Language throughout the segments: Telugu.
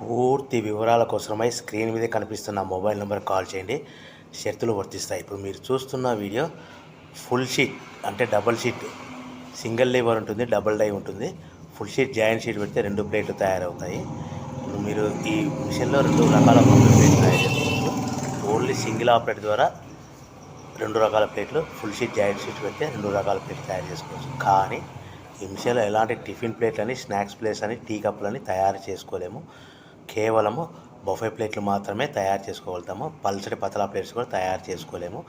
పూర్తి వివరాల కోసమై స్క్రీన్ మీద కనిపిస్తున్న మొబైల్ నెంబర్ కాల్ చేయండి. షరతులు వర్తిస్తాయి. ఇప్పుడు మీరు చూస్తున్న వీడియో ఫుల్ షీట్ అంటే డబుల్ షీట్, సింగిల్ లీవర్ ఉంటుంది, డబుల్ డై ఉంటుంది. ఫుల్ షీట్ జాయింట్ షీట్ పెడితే 2 ప్లేట్లు తయారవుతాయి. ఇప్పుడు మీరు ఈ మిషన్లో 2 రకాల ప్లేట్లు తయారు చేసుకోవచ్చు. ఓన్లీ సింగిల్ ఆపరేట్ ద్వారా 2 రకాల ప్లేట్లు, ఫుల్ షీట్ జాయింట్ షీట్ పెడితే 2 రకాల ప్లేట్లు తయారు చేసుకోవచ్చు. కానీ ఈ మిషన్లో ఎలాంటి టిఫిన్ ప్లేట్లని, స్నాక్స్ ప్లేట్స్ అని, టీ కప్పులని తయారు చేసుకోలేము. కేవలము బఫే ప్లేట్లు మాత్రమే తయారు చేసుకోగలుగుతాము. పల్చటి పతలా ప్లేట్స్ కూడా తయారు చేసుకోలేము.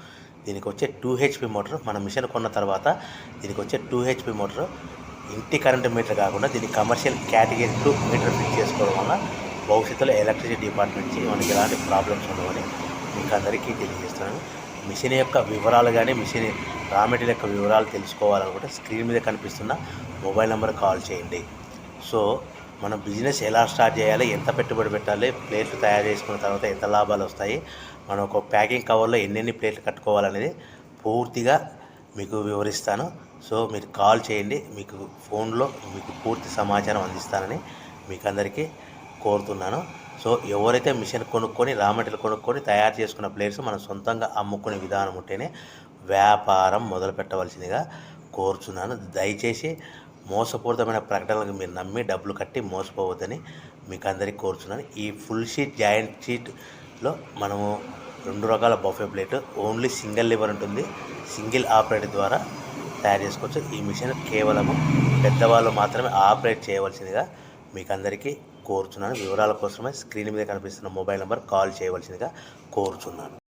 దీనికి వచ్చే 2 HP మోటార్, మన మిషన్ కొన్న తర్వాత దీనికి వచ్చే 2 HP మోటార్ ఇంటి కరెంటు మీటర్ కాకుండా దీనికి కమర్షియల్ కేటగిరీ 2 మీటర్ ఫిట్ చేసుకోవడం వల్ల భవిష్యత్తులో ఎలక్ట్రిసిటీ డిపార్ట్మెంట్ నుంచి మనకి ఎలాంటి ప్రాబ్లమ్స్ ఉండవని మీకు అందరికీ తెలియజేస్తున్నాను. మిషన్ యొక్క వివరాలు కానీ, మిషన్ రా మెటీరియల్ యొక్క వివరాలు తెలుసుకోవాలనుకుంటే స్క్రీన్ మీద కనిపిస్తున్న మొబైల్ నెంబర్ కాల్ చేయండి. సో మన బిజినెస్ ఎలా స్టార్ట్ చేయాలి, ఎంత పెట్టుబడి పెట్టాలి, ప్లేట్లు తయారు చేసుకున్న తర్వాత ఎంత లాభాలు వస్తాయి, మనం ఒక ప్యాకింగ్ కవర్లో ఎన్నెన్ని ప్లేట్లు కట్టుకోవాలనేది పూర్తిగా మీకు వివరిస్తాను. సో మీరు కాల్ చేయండి, మీకు ఫోన్లో మీకు పూర్తి సమాచారం అందిస్తానని మీకు అందరికీ కోరుతున్నాను. సో ఎవరైతే మిషన్ కొనుక్కొని, రా మెటీరియల్ కొనుక్కొని తయారు చేసుకున్న ప్లేట్స్ మనం సొంతంగా అమ్ముకునే విధానం ఉంటేనే వ్యాపారం మొదలు పెట్టవలసిందిగా కోరుచున్నాను. దయచేసి మోసపూరితమైన ప్రకటనలకు మీరు నమ్మి డబ్బులు కట్టి మోసపోవద్దని మీకు అందరికీ కోరుచున్నాను. ఈ ఫుల్ షీట్ జాయింట్ షీట్లో మనము 2 రకాల buffet plate, only single liver ఉంటుంది, సింగిల్ ఆపరేట్ ద్వారా తయారు చేసుకోవచ్చు. ఈ మిషన్ కేవలము పెద్దవాళ్ళు మాత్రమే ఆపరేట్ చేయవలసిందిగా మీకు అందరికీ కోరుచున్నాను. వివరాల కోసమే స్క్రీన్ మీద కనిపిస్తున్న మొబైల్ నెంబర్ కాల్ చేయవలసిందిగా కోరుచున్నాను.